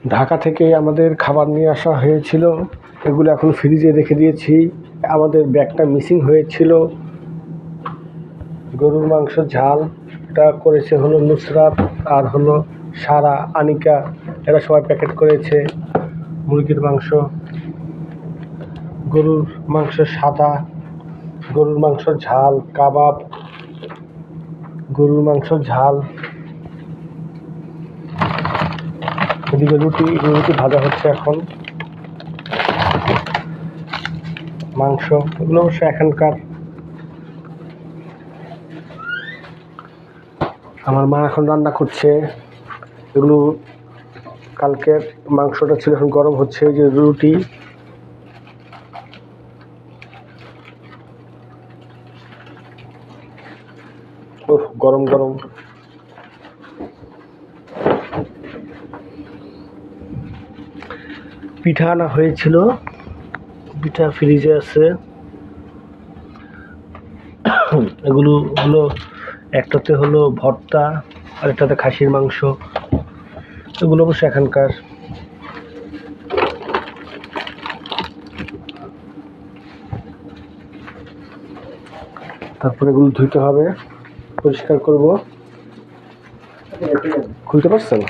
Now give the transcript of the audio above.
ঢাকা থেকে আমাদের খাবার নিয়ে আসা হয়েছিল, এগুলো এখন ফ্রিজে রেখে দিয়েছি। আমাদের ব্যাগটা মিসিং হয়েছিল। গরুর মাংস ঝাল, এটা করেছে হলো নুসরাত আর হলো সারা, আনিকা, এরা সবাই প্যাকেট করেছে। মুরগির মাংস, গরুর মাংস সাদা, গরুর মাংস ঝাল, কাবাব, গরুর মাংস ঝাল। এদিকে রুটি ভাজা হচ্ছে এখন। মাংস, এগুলো অবশ্য এখানকার। আমার মা এখন রান্না করছে। এগুলো কালকের মাংসটা ছিল, এখন গরম হচ্ছে। এই যে রুটি, গরম গরম। পিঠা আনা হয়েছিল, পিঠা ফ্রিজে আছে। এগুলো হলো, একটাতে হলো ভর্তা আর একটাতে খাসির মাংস। এগুলো অবশ্য এখানকার। তারপরে এগুলো ধুইতে হবে, পরিষ্কার করব। খুলতে পারছেন?